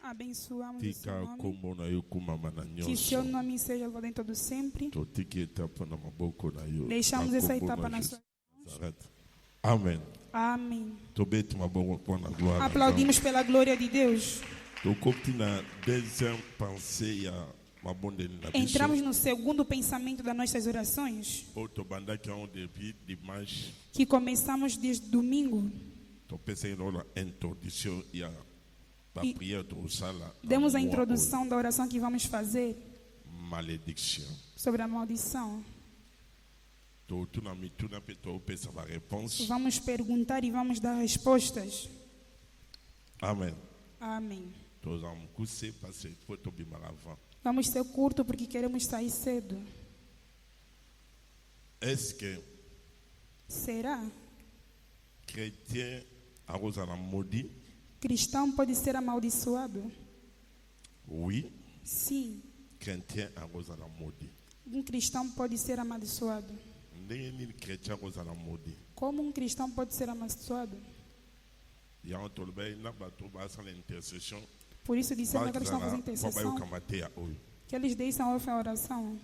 Abençoamos o seu nome. Que seu nome seja louvado em todo sempre. Deixamos essa etapa na sua mão. Amen. Amém. Aplaudimos. Aplaudimos pela glória de Deus. Entramos no segundo pensamento das nossas orações, que começamos desde domingo. Demos a introdução da oração que vamos fazer sobre a maldição. Vamos perguntar e vamos dar respostas. Amém. Amém. Vamos ser curto porque queremos sair cedo. Será? Cristão pode ser amaldiçoado? Oui. Sim. Um cristão pode ser amaldiçoado. Como um cristão pode ser amaldiçoado? Por isso dissemos que eles estão fazendo intercessão, que eles deixam a oração.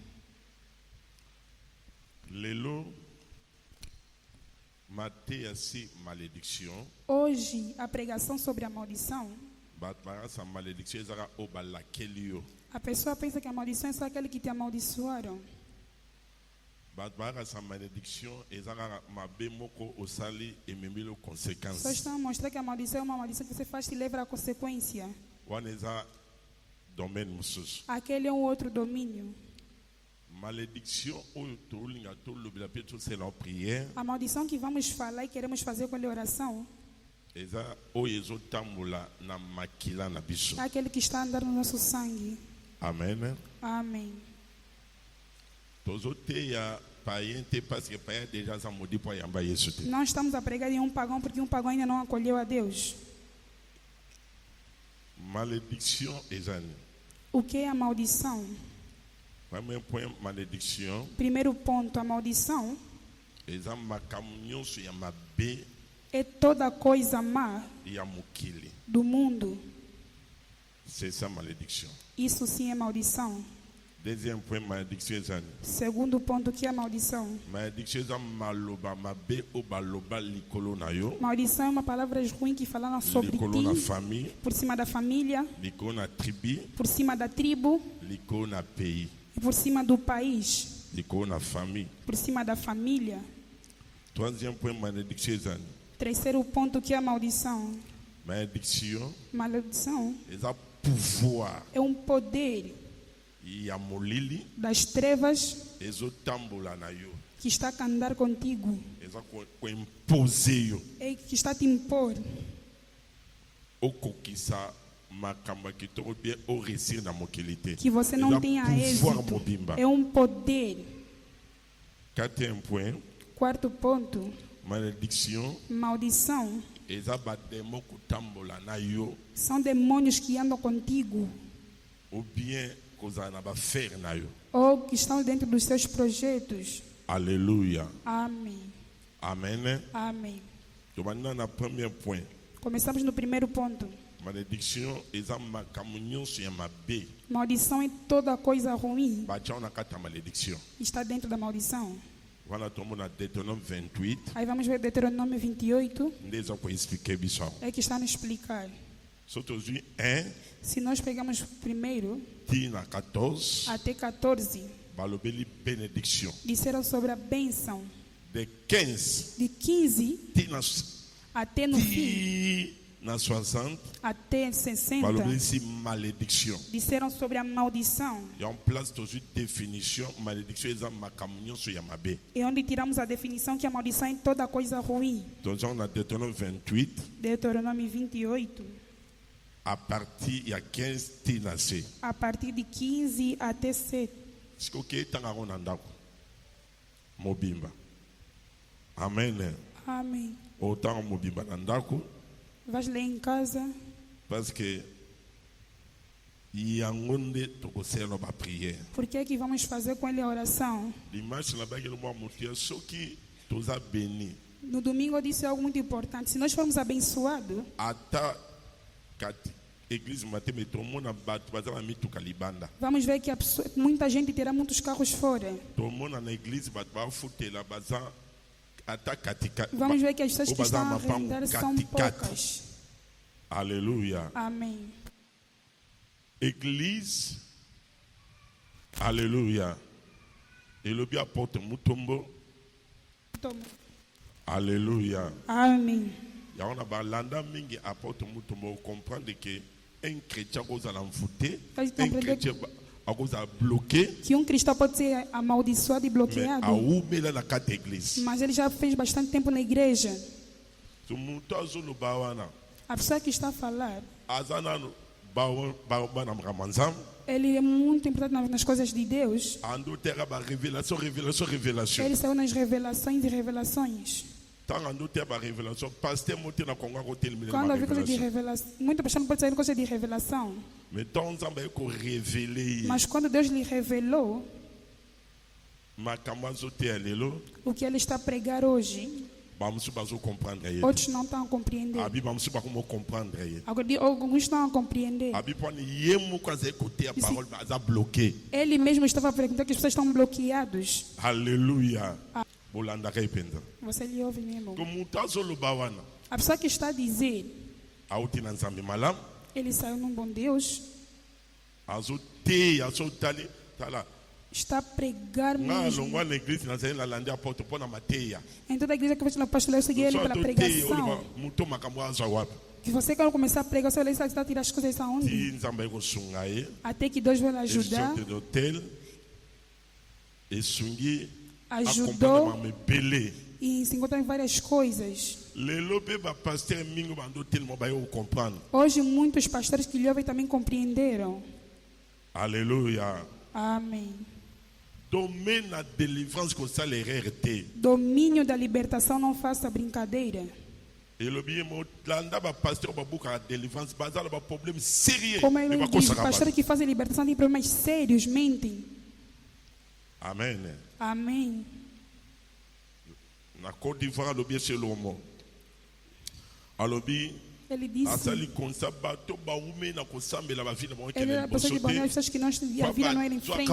Hoje, a pregação sobre a maldição. A pessoa pensa que a maldição é só aquele que te amaldiçoaram. Só estão a mostrar que a maldição é uma maldição que você faz e leva a consequência. Aquele é um outro domínio. A maldição que vamos falar e queremos fazer com a oração é aquele que está andando no nosso sangue. Amém. Amém. Não estamos a pregar em um pagão porque um pagão ainda não acolheu a Deus. O que é a maldição? Primeiro ponto, a maldição é toda coisa má do mundo. Isso sim é maldição. Segundo ponto, que é maldição? Maldição é uma palavra ruim que fala sobre ti, por cima da família, por cima da tribo, por cima do país, por cima da família. Terceiro ponto, que é a maldição? Maldição é um poder das trevas que está a andar contigo, que está a te impor. Que você não tenha êxito. É um poder. Quarto ponto. Maldição são demônios que andam contigo ou que estão dentro dos seus projetos. Aleluia. Amém. Amém. Amém. Começamos no primeiro ponto. Maldição é toda coisa ruim. Está dentro da maldição. Aí vamos ver Deuteronômio 28. É que está a nos explicar. Se nós pegamos primeiro até 14, disseram sobre a bênção. De 15 até no fim, até 60, disseram sobre a maldição. E onde tiramos a definição que a maldição é toda coisa ruim. Deuteronômio 28. A partir de 15 até 7. Amém. Amém. Vais ler em casa. Parce que por que é que vamos fazer com ele a oração? No domingo eu disse algo muito importante. Se nós formos abençoados, Église matin tout le monde bato bazala mituka libanda. Vamos ver que muita gente terá muitos carros fora. Tout le monde na église bato ba futela baza ata katika. Vamos ver que as pessoas que estão a render são poucas. Alléluia. Amém. Église. Alléluia. Et le bien apporte mutombo. Alléluia. Amém. Il y a un balanda mingi apporte mutombo comprendre que un chrétien cause à l'envoûter, un chrétien cause à bloquer. Que cristão pode ser amaldiçoado e bloqueado. Mas ele já fez bastante tempo na igreja. A pessoa que está a falar, ele é muito importante nas coisas de Deus. Ele saiu nas revelações e revelações. Quando a coisa de revelação, muita pessoa não pode sair coisa de revelação. Mas quando Deus lhe revelou o que ele está a pregar hoje, outros não estão a compreender. Alguns estão a compreender. Ele mesmo estava a perguntar que as pessoas estão bloqueadas. Aleluia. Você lhe ouve mesmo. A pessoa que está a dizer, ele saiu num bom Deus, está a pregar mesmo. Em toda a igreja que você não pastor, eu segui ele pela pregação. Que você quando começar a pregar, você vai está a tirar as coisas aonde? Até que Deus vai lhe ajudar. Ajudou e se encontrar em várias coisas. Hoje muitos pastores que lhe ouvem também compreenderam. Aleluia. Amém. Domínio da libertação, não faça brincadeira. Como ele diz, pastores que fazem libertação têm problemas sérios, mentem. Amém. Amém. Na Côte d'Ivoire, ele disse: ele é a pessoa que banha as pessoas que não a vida não era em frente.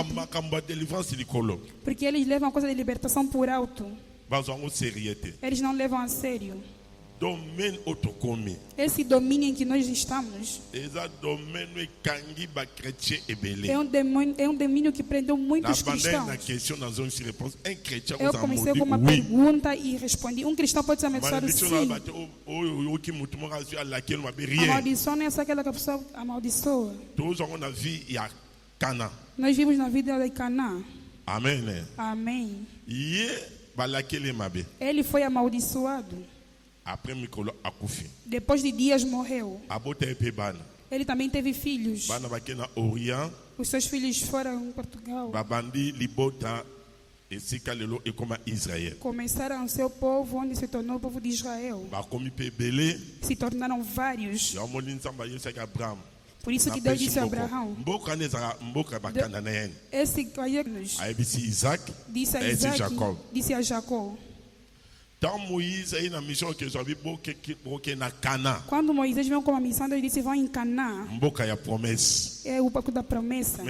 Porque eles levam a coisa de libertação por alto. Eles não levam a sério. Esse domínio em que nós estamos é um domínio que prendeu muitos cristãos. Eu comecei com uma pergunta e respondi: um cristão pode ser amaldiçoado? Sim. A maldição não é só aquela que a pessoa amaldiçoa. Nós vimos na vida de Canaã. Amém. Amém. Ele foi amaldiçoado. Depois de dias morreu. Ele também teve filhos. Os seus filhos foram em Portugal. Começaram o seu povo, onde se tornou o povo de Israel. Se tornaram vários. Por isso que Deus disse a Abraão: esse disse a Isaac, disse a Jacó. Quando Moisés veio com a missão, ele disse: vão em Canaã. É o pouco da promessa.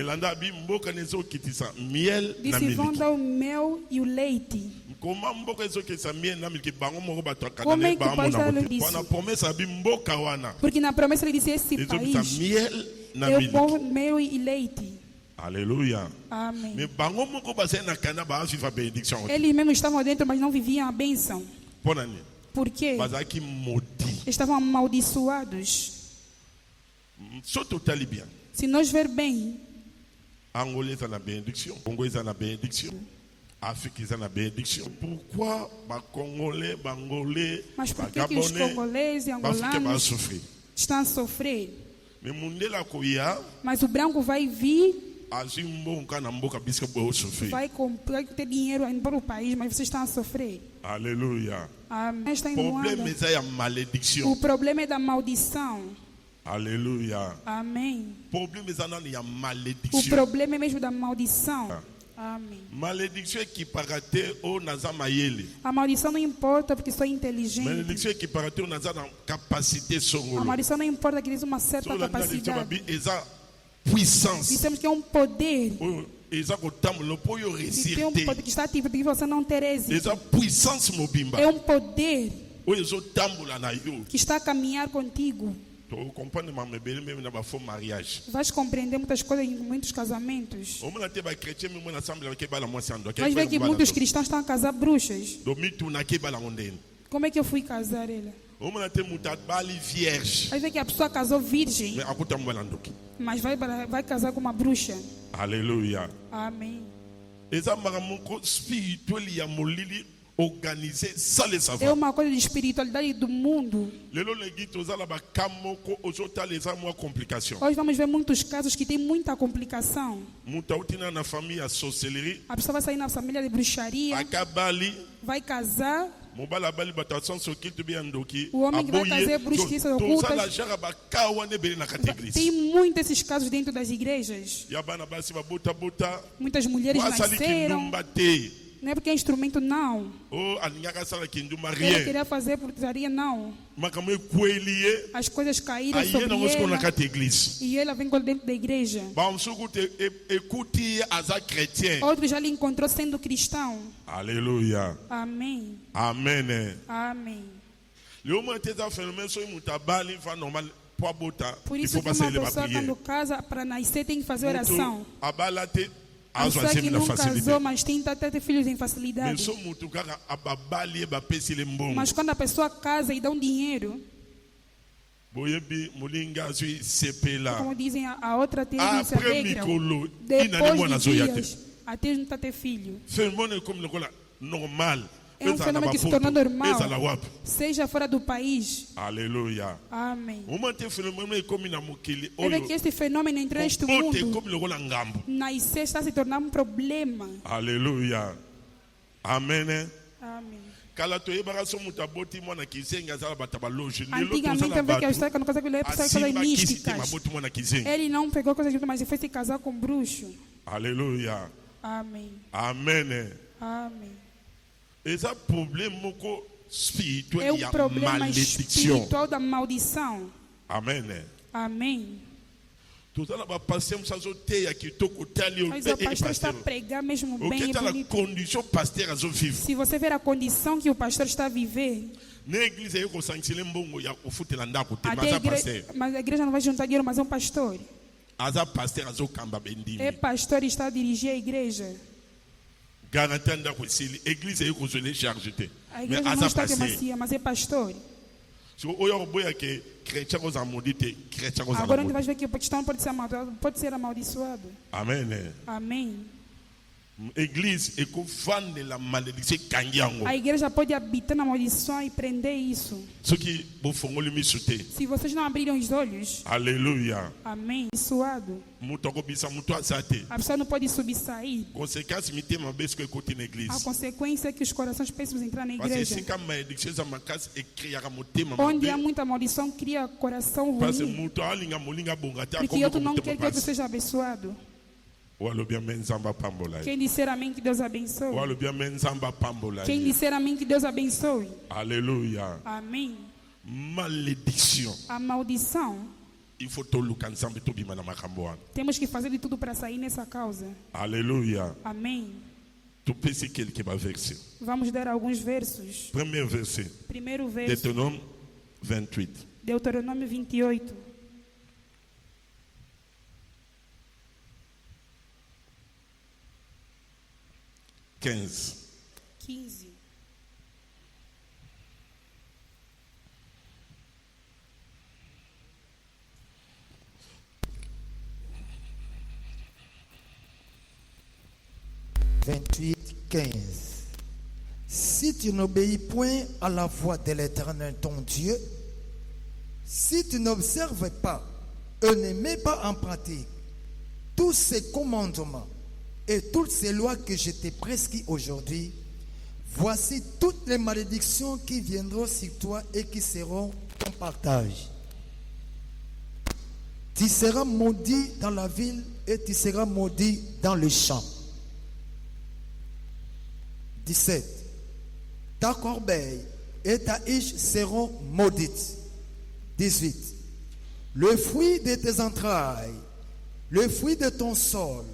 Disse: vão dar o mel e o leite. Como é que o pai disse? Porque na promessa ele disse: esse país é o bom mel e leite. Aleluia. Amém. Eles mesmo estavam dentro, mas não viviam a bênção. Por quê? Estavam amaldiçoados. Se nós ver bem, Angola está na benedição, Congo está na benedição, África está na benedição. Mas por que os congoleses e angolanos estão a sofrer? Mas o branco vai vir, vai ter dinheiro para o país, mas vocês estão a sofrer. Aleluia. Amém. O problema é da maldição. Aleluia. Amém. O problema é mesmo da maldição. Amém. Malédiction qui paraît au naza mayele. A maldição não importa porque sou inteligente. Malédiction qui paraît au naza na capacité songolo. A maldição não importa que diz uma certa capacidade. Puissance. Dizemos que é um poder. Que tem um poder que está ativo porque você não ter êxito. É um poder que está a caminhar contigo. Vais compreender muitas coisas em muitos casamentos. Vais ver que muitos cristãos estão a casar bruxas. Como é que eu fui casar ela? Vai ver que a pessoa casou virgem, mas vai casar com uma bruxa. Aleluia. Amém. É uma coisa de espiritualidade do mundo. Hoje vamos ver muitos casos que tem muita complicação. A pessoa vai sair na família de bruxaria, vai casar. O homem que vai fazer bruxistas ocultas. Tem muitos desses casos dentro das igrejas. Muitas mulheres nasceram. Não é porque é instrumento, não. Ele queria fazer bruxaria, não. As coisas caíram sobre ela. E ela vem dentro da igreja. Outro já lhe encontrou sendo cristão. Aleluia. Amém. Amém. Amém. Por isso que uma pessoa quando casa para nascer tem que fazer oração. A pessoa que não casou, mas tem até ter filhos em facilidade. Mas quando a pessoa casa e dá um dinheiro, como dizem, a outra tem que se alegra. Depois de dias, até não ter filho. É um fenômeno que se tornou normal, seja fora do país. Aleluia. Amém. É que este fenômeno entrou neste mundo, nascer está se tornando um problema. Aleluia. Amém. Amém. Antigamente eu vi que a história quando ele coisas místicas. Ele não pegou coisas juntas, mas ele foi se casar com um bruxo. Aleluia. Amém. Amém. Amém. É um problema espiritual da maldição. Amém. Amém. Mas o pastor está a pregar mesmo bem. Se você ver a condição que o pastor está a viver, mas a igreja não vai juntar dinheiro, mas é um pastor. É pastor e está a dirigir a igreja. A igreja não está demacia, mas é pastor. Agora a gente vai ver que o cristão pode ser amaldiçoado. Amém. Amém. A igreja pode habitar na maldição e prender isso. Se vocês não abrirem os olhos, aleluia. Amém. Suado. A pessoa não pode subsair. A consequência é que os corações péssimos entram na igreja. Onde há muita maldição, cria coração ruim. Porque eu não quero que você seja abençoado. Quem disser amém, que Deus abençoe. Quem disser amém, que Deus abençoe. Aleluia. Amém. Maledição. A maldição. Temos que fazer de tudo para sair nessa causa. Aleluia. Amém. Vamos dar alguns versos. Primeiro verso. Deutéronome 28. Deuteronômio 28. 15. 15. Si tu n'obéis point à la voix de l'Éternel ton Dieu, si tu n'observes pas et ne mets pas en pratique tous ces commandements et toutes ces lois que je t'ai prescrites aujourd'hui, voici toutes les malédictions qui viendront sur toi et qui seront ton partage. Tu seras maudit dans la ville et tu seras maudit dans le champ. 17. Ta corbeille et ta hiche seront maudites. 18. Le fruit de tes entrailles, le fruit de ton sol,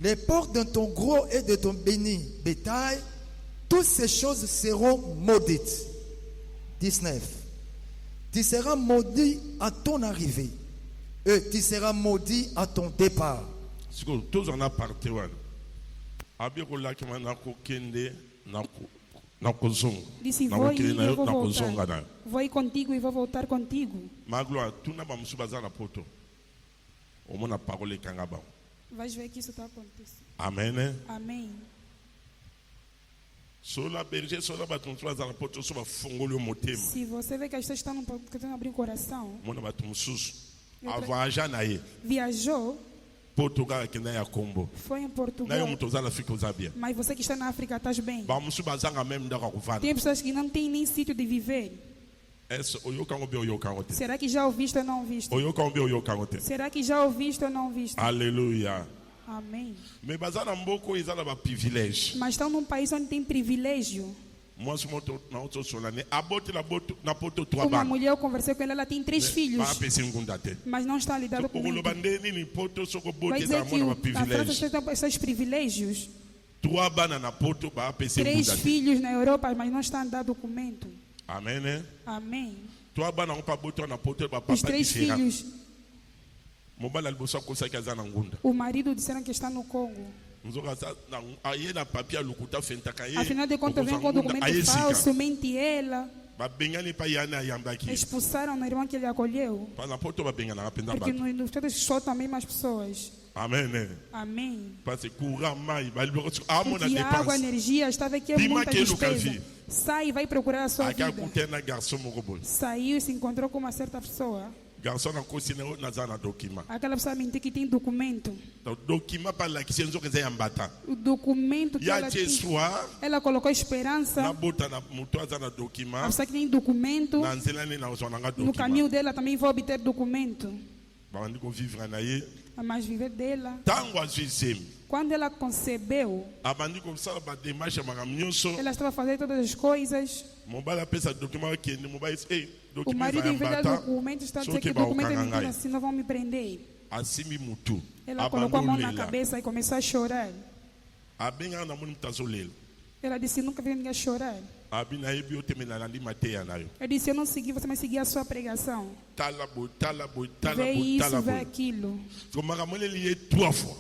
les porcs de ton gros et de ton béni bétail, toutes ces choses seront maudites. 19. Tu seras maudit à ton arrivée et tu seras maudit à ton départ. Tous en a parté. Disse, vou e eu vou voltar. Vou ir contigo e vou voltar contigo. Vais ver que isso está acontecendo. Amém. Amém. Se você vê que as pessoas estão querendo abrir o coração, viajou, foi em Portugal, mas você que está na África está bem. Tem pessoas que não têm nem sítio de viver. Será que já ouviste ou não ouviste? Será que já ouviste ou não ouviste? Aleluia. Amém. Mas estão num país onde tem privilégio. Uma mulher, eu conversei com ela tem 3 filhos, mas não está lidando com ele. Vai dizer que a França tem esses privilégios. 3 filhos na Europa, mas não estão a dar documento. Amém, né? Amém. Os 3 filhos. O marido disseram que está no Congo. Afinal de contas, vem com documento falso, mente ela. Expulsaram a irmã que ele acolheu. Porque no Estado só também mais pessoas. Amém, né? Amém. Porque a água, a energia, estava aqui muita despesa. Sai e vai procurar a sua vida. Saiu e se encontrou com uma certa pessoa. Aquela pessoa mentiu que tem documento. O documento que ela tem, ela colocou esperança. A pessoa que tem documento, no caminho dela também vai obter documento. Mas viver dela. Quando ela concebeu, ela estava fazendo todas as coisas. O marido, em vez de dar documento, está dizendo que documento é mentira, senão vão me prender. Ela colocou a mão na cabeça e começou a chorar. Ela disse, nunca vi ninguém chorar. Eu disse, eu não segui, você vai seguir a sua pregação. Vê isso, vê aquilo.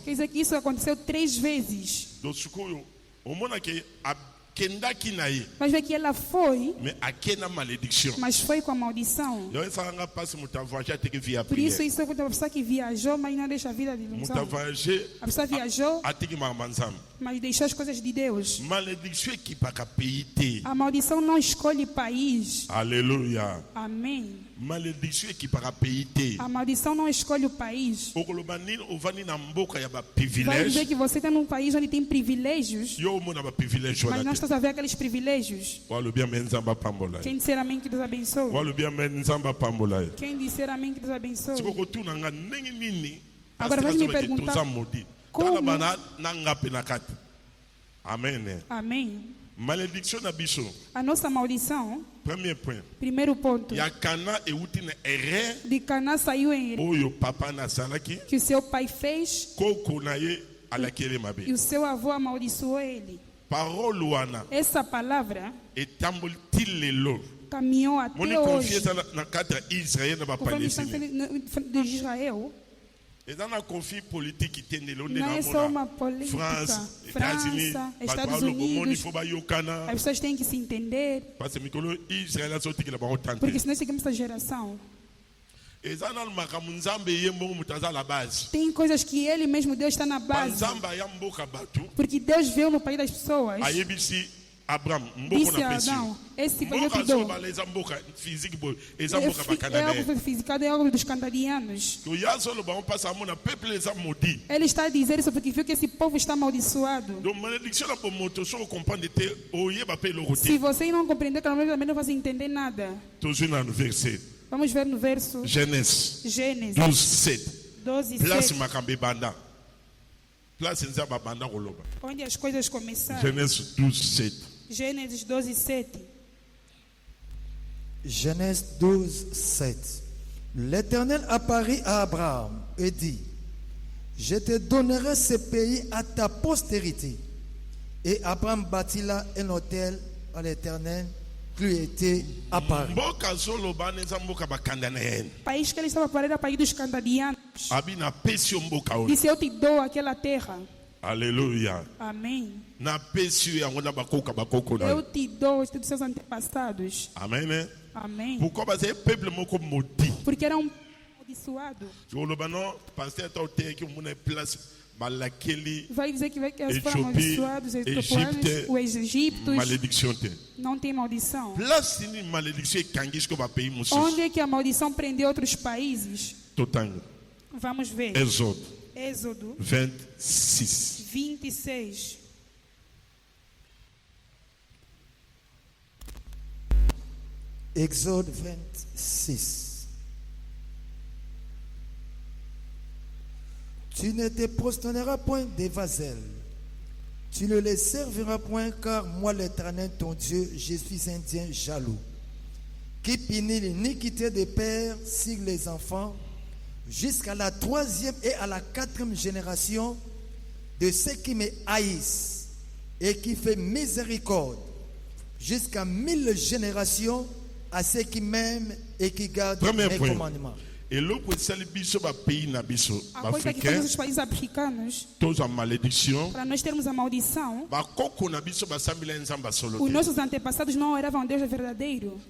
Quer dizer que isso aconteceu 3 vezes. Mas vê que ela foi, mas foi com a maldição. Por isso é uma pessoa que viajou, mas não deixa a vida de ilusão. A pessoa viajou, mas deixou as coisas de Deus. A maldição não escolhe país. Aleluia. Amém. A maldição não escolhe o país. Vai dizer que você está num país onde tem privilégios, mas não está a ver aqueles privilégios. Quem disser amém que Deus abençoe? Quem disser amém que Deus abençoe? Agora vai me perguntar como? Amém. A nossa maldição. Primeiro ponto. De Cana saiu em que o seu pai fez. E o seu avô amaldiçoou ele. Essa palavra caminhou até hoje. De Israel. Não é só uma política. França, Estados Unidos. As pessoas têm que se entender. Porque senão seguimos essa geração. Tem coisas que ele mesmo, Deus, está na base. Porque Deus veio no país das pessoas. Disse a Adão, esse país eu te dou. É algo fisicado, é algo dos cantadianos. Ele está a dizer isso porque viu que esse povo está amaldiçoado. Se você não compreender, também não vai entender nada. Vamos ver no verso Gênesis 12:7. Onde as coisas começaram. Genèse 12:7. Gênesis 12:7. Genèse 12:7. L'Éternel apparut à Abraham et dit: Je te donnerai ce pays à ta postérité. Et Abraham bâtit là un autel à l'Éternel qui lui était apparu. País que ele estava para era país dos cananeanos. Disse: Eu te dou aquela terra. Alléluia. Amém. Eu Eu te dou os seus antepassados. Amém. Amém. Pourquoi? Parce que peuple moko maudit. Porque era amaldiçoado. Pasteur Vai dizer que eles foram amaldiçoados, os etopoanos, os egípcios. Malédiction. Não tem maldição. Place une malédiction kangisko ba pays musus. Onde é que a maldição prendeu outros países? Totango. Vamos ver. Êxodo 26. Exode 26. Tu ne te prosterneras point devant elles. Tu ne les serviras point, car moi, l'Éternel, ton Dieu, je suis un Dieu jaloux, qui punit l'iniquité des pères sur les enfants, jusqu'à la 3e et à la 4e génération de ceux qui me haïssent, et qui fait miséricorde jusqu'à 1000 générations à ceux qui m'aiment et qui gardent mes commandements. Et l'autre biso ba pays na biso africain, os países africanos, todos a malédiction, para nós termos a maldição, ba koko na biso ba sambila nzamba solo. Os nossos antepassados não oravam a Deus verdadeiro.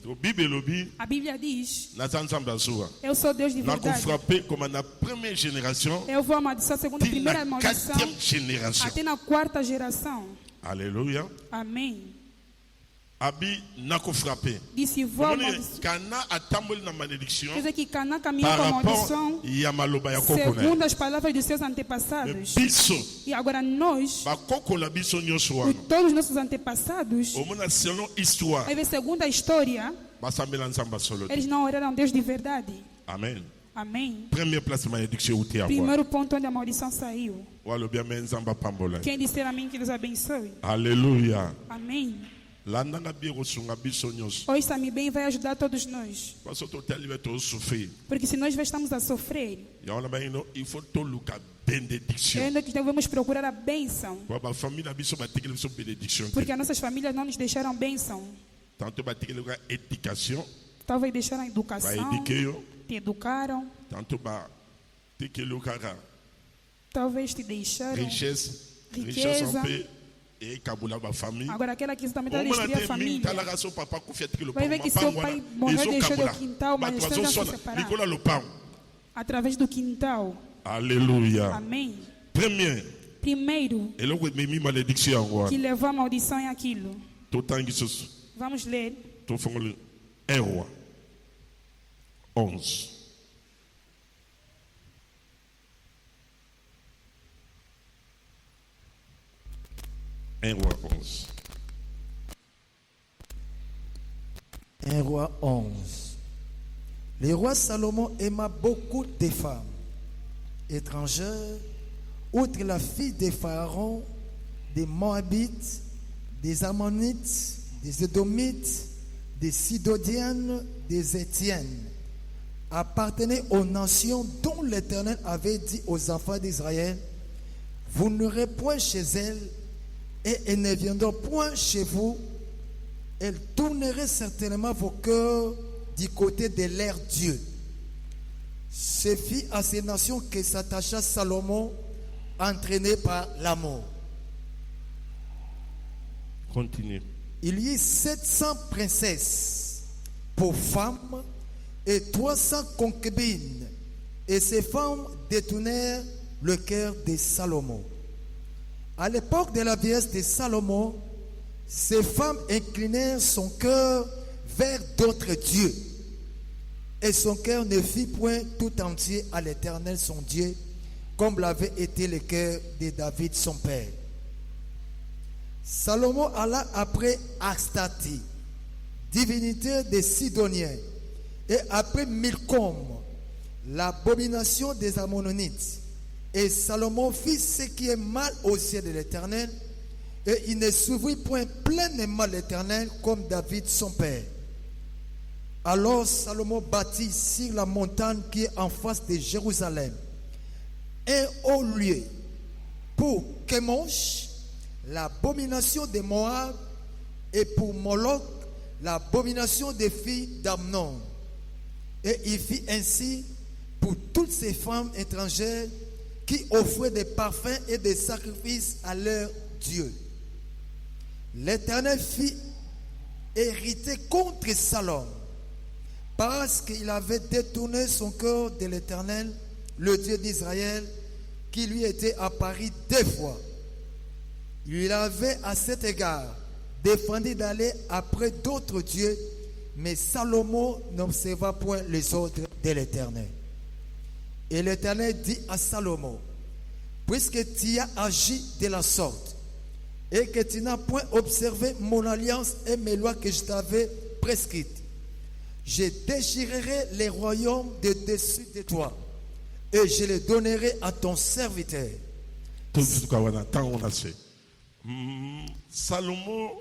A Bíblia diz: na nzamba sua. Eu sou Deus de verdade. Na frappé comme na première génération. Eu vou amaldiçoar a segunda, primeira maldição. Até na 4ª geração. Alléluia. Amém. Abi nako frappé. Disse vou amaldiçoar. Kana atamboli na malédiction. Quer dizer que Cana caminhou com a maldição segundo as palavras dos seus antepassados. E agora nós, todos os nossos antepassados, aí vem segundo a história, eles não oraram a Deus de verdade. Amém. Amém. Primeiro ponto onde a maldição saiu. Quem disser a mim que Deus abençoe. Aleluia. Amém. Hoje também bem vai ajudar todos nós. Porque se nós estamos a sofrer, ainda que devemos procurar a bênção. Porque as nossas famílias não nos deixaram bênção. Talvez deixaram a educação. Te educaram. Talvez te deixaram riqueza. Agora aquela que também está a destruir a família. Vai ver que seu pai morreu e deixou o quintal, mas está a se separar. Através do quintal. Aleluia. Amém. Primeiro que levou a maldição é aquilo. Vamos ler. 11. Un roi 11. Le roi Salomon aima beaucoup de femmes étrangères, outre la fille de Pharaon, des Moabites, des Ammonites, des Édomites, des Sidoniennes, des Étiennes, appartenaient aux nations dont l'Éternel avait dit aux enfants d'Israël: vous n'aurez point chez elles, et elles ne viendront point chez vous. Elles tourneraient certainement vos cœurs du côté de leur Dieu. Ce fut à ces nations que s'attacha Salomon, entraîné par l'amour. Continue. Il y eut 700 princesses pour femmes et 300 concubines, et ces femmes détournèrent le cœur de Salomon. À l'époque de la vieillesse de Salomon, ces femmes inclinèrent son cœur vers d'autres dieux, et son cœur ne fut point tout entier à l'Éternel son Dieu, comme l'avait été le cœur de David son père. Salomon alla après Astarte, divinité des Sidoniens, et après Milcom, l'abomination des Ammonites, Et Salomon fit ce qui est mal aux yeux de l'Éternel, et il ne suivit point pleinement l'Éternel comme David son père. Alors Salomon bâtit sur la montagne qui est en face de Jérusalem un haut lieu pour Kemosh, l'abomination de Moab, et pour Moloch, l'abomination des filles d'Amnon. Et il fit ainsi pour toutes ces femmes étrangères qui offraient des parfums et des sacrifices à leur Dieu. L'Éternel fit hériter contre Salomon parce qu'il avait détourné son cœur de l'Éternel, le Dieu d'Israël, qui lui était apparu 2 fois. Il avait à cet égard défendu d'aller après d'autres dieux, mais Salomon n'observa point les ordres de l'Éternel. Et l'Éternel dit à Salomon, puisque tu as agi de la sorte, et que tu n'as point observé mon alliance et mes lois que je t'avais prescrites, je déchirerai les royaumes de dessus de toi, et je les donnerai à ton serviteur. Salomon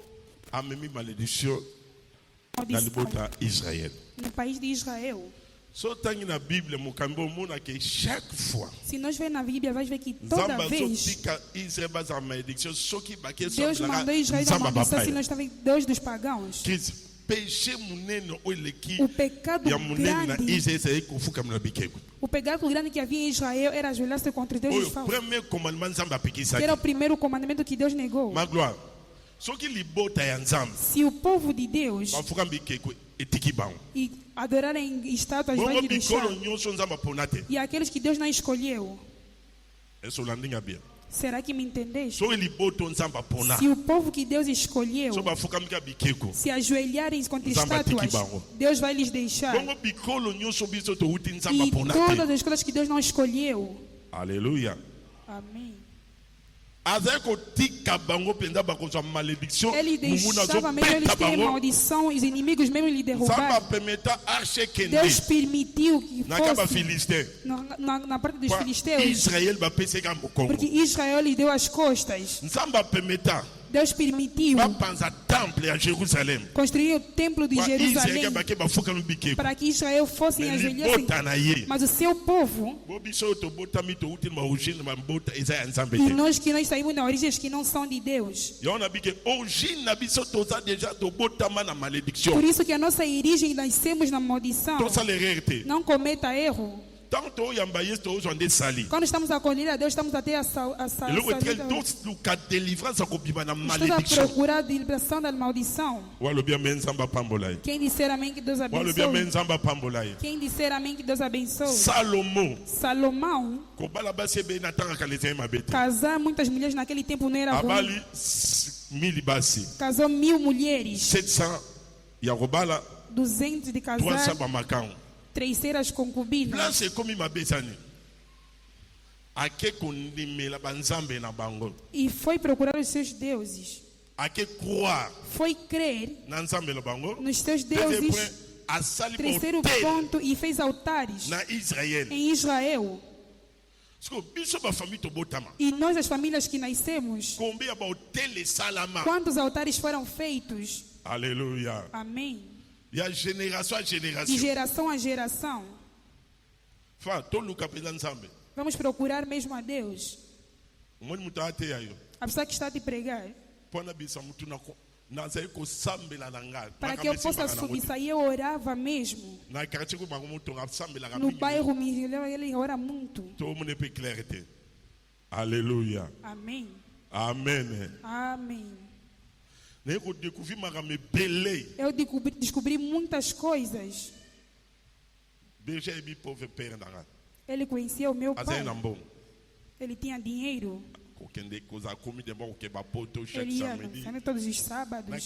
a mis malédiction dans le peuple d'Israël. No país de Israel. Se nós ver na Bíblia, vai ver que toda vez Deus mandou Israel a maldição se nós estávamos Deus dos pagãos. O pecado grande que havia em Israel era ajoelhar-se contra Deus dos falsos. Era o primeiro comandamento que Deus negou. Se o povo de Deus e adorarem estátuas vai lhe deixar, e aqueles que Deus não escolheu, será que me entendeste? Se o povo que Deus escolheu se ajoelharem contra estátuas, Deus vai lhes deixar. E todas as coisas que Deus não escolheu. Aleluia. Amém. Ele deixava mesmo eles terem maldição, os inimigos mesmo lhe derrubaram. Deus permitiu que fosse na parte dos filisteus, porque Israel lhe deu as costas. Deus permitiu construir o templo de Jerusalém para que Israel fosse ajoelhar. Mas o seu povo, e nós que nós saímos na origens que não são de Deus, por isso que a nossa origem nascemos na maldição. Não cometa erro. Quando estamos a acolher a Deus, estamos a ter a procurar a liberação da maldição. Quem disser amém que Deus abençoe. Quem disser amém que Deus abençoe. Salomão casar muitas mulheres naquele tempo não era ruim. Casou 1000 mulheres. 200 de casar. Terceiras concubinas. E foi procurar os seus deuses. Foi crer nos seus deuses. Terceiro ponto, e fez altares em Israel. E nós, as famílias que nascemos, quantos altares foram feitos? Aleluia. Amém. De geração a geração. De geração a geração. Vamos procurar mesmo a Deus. A pessoa que está a te pregar, para que eu possa subir, sair, eu orava mesmo. No bairro ele ora muito. Aleluia. Amém. Amém. Amém. Eu descobri muitas coisas. Ele conhecia o meu pai. Ele tinha dinheiro. Ele ia todos os sábados.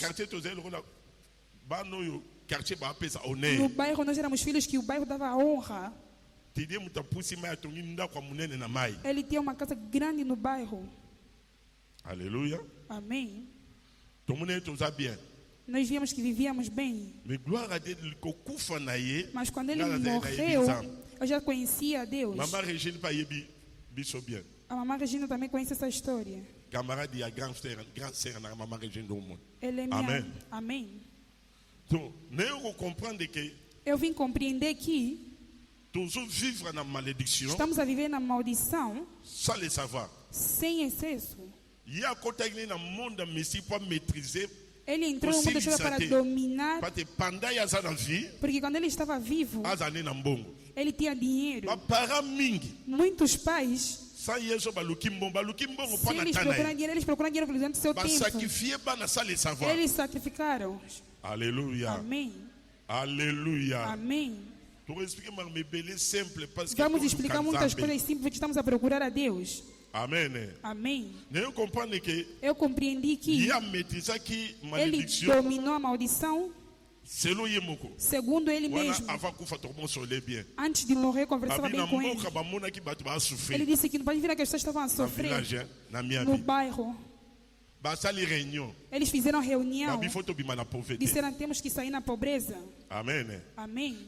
No bairro nós éramos filhos que o bairro dava honra. Ele tinha uma casa grande no bairro. Aleluia. Amém. Nós víamos que vivíamos bem. Mas quando ele morreu, eu já conhecia a Deus. Bien. A mamãe Regina também conhece essa história. Camarade e a grande sœur na mamãe Regina do mundo. Ele é minha... Amém. Amém. Então, eu compreendo que eu vim compreender que vivre na malédiction. Estamos a viver na maldição. Sans le savoir. Sem excesso. Il y a côté na monde mais pour maîtriser. Ele entrou no mundo para dominar. Porque quando ele estava vivo, ele tinha dinheiro. Muitos pais, se eles procuram dinheiro durante o seu tempo, eles sacrificaram. Aleluia. Amém. Aleluia. Amém. Vamos explicar muitas coisas simples porque estamos a procurar a Deus. Amém. Amém. Eu compreendi que ele dominou a maldição. Segundo ele mesmo. Antes de morrer, conversava bem com ele. Ele disse que não pode vir que as pessoas estavam a sofrer no bairro. Eles fizeram reunião. Disseram temos que sair na pobreza. Amém. Amém.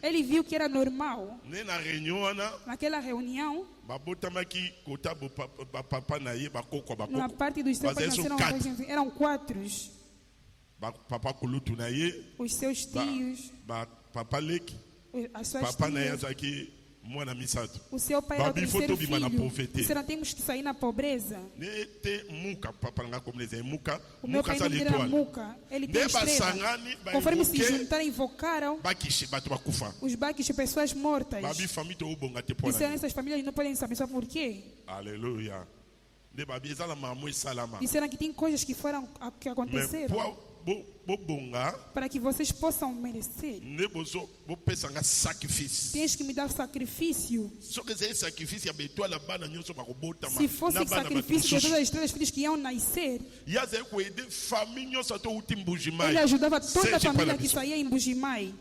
Ele viu que era normal. Naquela reunião, na parte dos seus pais eram 4. Os seus tios, as suas tias. O seu pai era o terceiro filho. Disseram temos que sair na pobreza. O meu pai não era Muca. Ele tem estrela. Conforme se juntaram, invocaram os baques de pessoas mortas. Disseram essas famílias não podem saber só por quê. Aleluia. Disseram que tem coisas que aconteceram. Para que vocês possam merecer, tens que me dar sacrifício. Se fosse sacrifício de todas as estrelas filhos que iam nascer, ele ajudava toda a família que saía em Bujimai.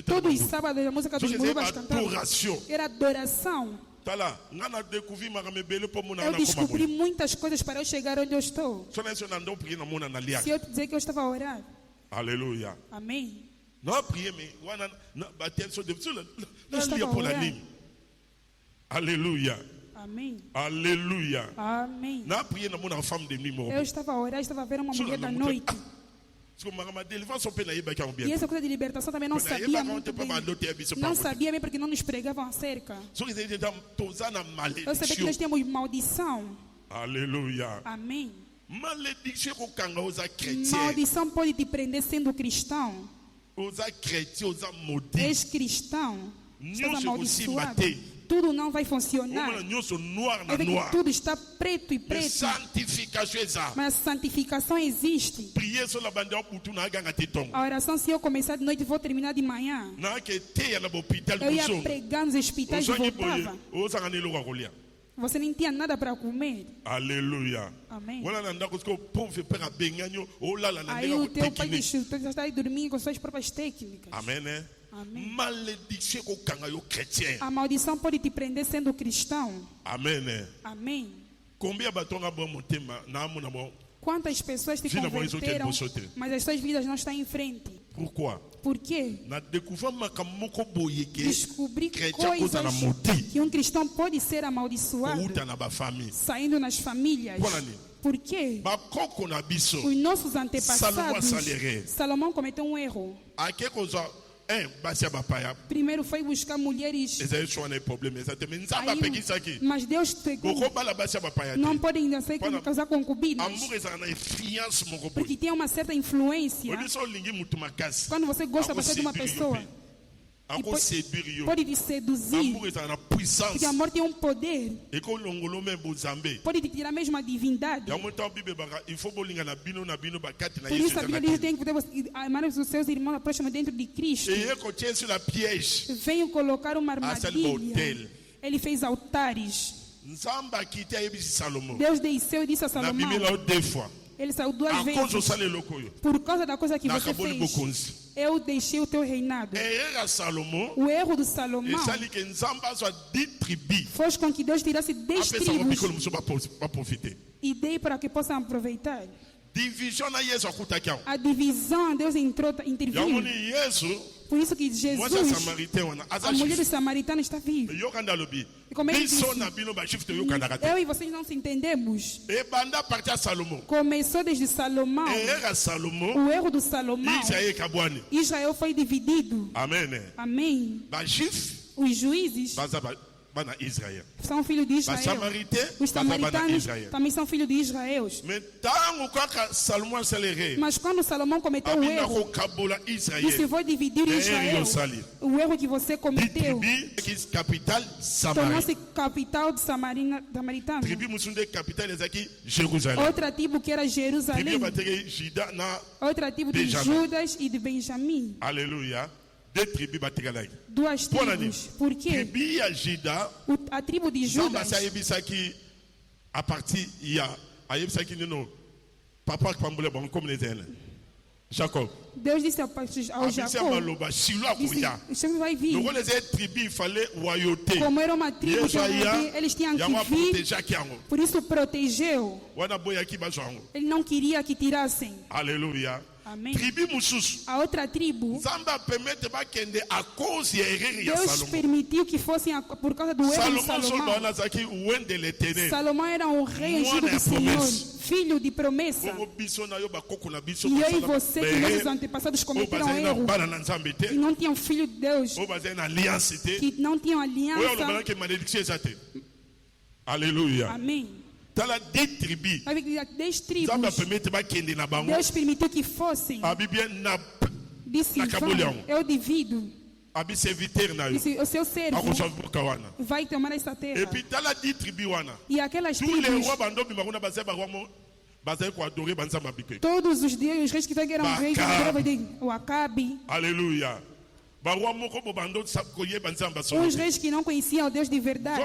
Todos os sábados a música dos Mulubas cantavam. Era adoração. Eu descobri muitas coisas para eu chegar onde eu estou. Se eu dizer que eu estava a orar. Aleluia. Amém. Aleluia. Amém. Aleluia. Amém. Eu estava a orar, estava a ver uma mulher da noite. E essa coisa de libertação também não sabia muito bem. Não sabia bem porque não nos pregavam acerca. Eu sabia que nós temos maldição. Aleluia. Amém. Maldição pode te prender sendo cristão. És cristão. Estás amaldiçoado. Tudo não vai funcionar. Tudo está preto e preto. Mas a santificação existe. A oração, se eu começar de noite, vou terminar de manhã. Eu ia pregar nos hospitais e voltava. Você nem tinha nada para comer. Aleluia. Amém. Aí o teu pai está aí dormindo com suas próprias técnicas. Amém, né? Amém. A maldição pode te prender sendo cristão. Amém, né? Amém. Quantas pessoas te converteram, mas as suas vidas não estão em frente? Por quê? Descobri coisas que um cristão pode ser amaldiçoado saindo nas famílias. Por quê? Os nossos antepassados, Salomão cometeu um erro. Primeiro foi buscar mulheres. Mas Deus pegou. Não podem casar concubinas. Porque tem uma certa influência. Quando você gosta bastante de uma pessoa, pode te seduzir. Porque o amor tem um poder. Pode te tirar mesmo a divindade. Por isso a Bíblia diz que tem que amar os seus irmãos próximos dentro de Cristo. Veio colocar uma armadilha. Ele fez altares. Deus desceu e disse a Salomão. Ele saiu 2 vezes. Por causa da coisa que você fez, eu deixei o teu reinado. O erro do Salomão foi com que Deus tirasse 10 tribos e dei para que possam aproveitar. A divisão, Deus interviu. Por isso que Jesus, a mulher do samaritano está viva. E como ele disse, eu e vocês não se entendemos. Começou desde Salomão. O erro do Salomão. Israel foi dividido. Amém. Os juízes são filhos de Israel. Os samaritanos também são filhos de Israel. Mas quando Salomão cometeu o erro e se foi dividir Israel, o erro que você cometeu tornou-se capital de samaritano. Outra tribo que era Jerusalém. Outra tribo de Judas e de Benjamim. Aleluia. Duas tribos. Por quê? A tribo de Judas. A partir Jacob. Deus disse ao Jacob, você vai vir. Como era uma tribo, eles tinham que vir. Por isso protegeu. Ele não queria que tirassem. Aleluia. Amém. A outra tribo, Deus permitiu que fossem por causa do erro de Salomão. Salomão era um rei ungido do Senhor, filho de promessa. E eu e você, que nossos antepassados cometeram erro e não tinham filho de Deus, que não tinham aliança. Aleluia. Amém. Avec 10 tribos, Deus permitiu que fossem. Disse, eu divido. Disse, o seu servo vai tomar essa terra. E aquelas tribos, todos os dias, os reis que eram reis, o Acabe. Aleluia. Os reis que não conheciam o Deus de verdade.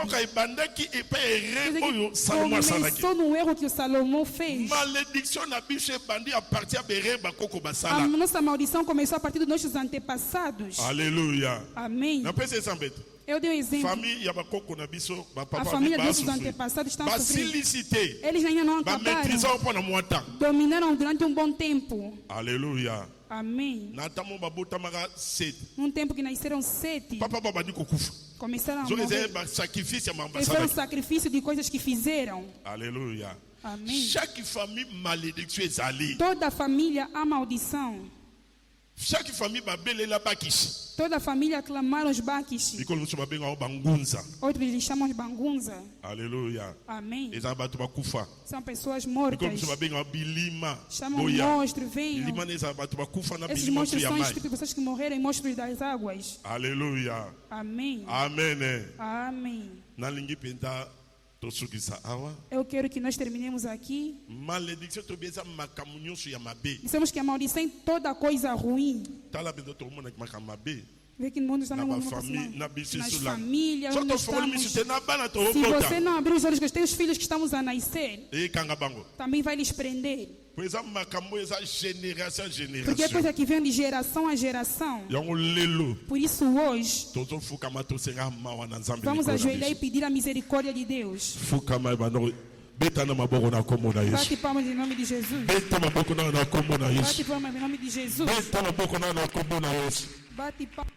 Começou no erro que o Salomão fez. A nossa maldição começou a partir dos nossos antepassados. Aleluia. Amém. Eu dei um exemplo. A família dos nossos antepassados está sofrendo. Eles ainda não acabaram. Dominaram durante um bom tempo. Aleluia. Amém. Num tempo que nasceram 7. Começaram a morrer. Esse foi um sacrifício de coisas que fizeram. Aleluia. Amém. Famille toda família há maldição. Toda família clamaram os baques. Outros eles chamam de bangunza. Aleluia. Amém. São pessoas mortas. Chamam de monstros, venham. Esses monstros são espíritos de pessoas que morreram em monstros das águas. Aleluia. Amém. Amém. Amém. Eu quero que nós terminemos aqui. Dissemos que a maldição é toda coisa ruim. Vê que no mundo está nas famílias, onde estamos. Se você não abrir os olhos que os teus filhos que estamos a nascer, também vai lhes prender. Porque é coisa que vem de geração a geração. Por isso hoje vamos ajoelhar e pedir a misericórdia de Deus. Bate palmas em nome de Jesus. Bate palmas em nome de Jesus. Bate palmas.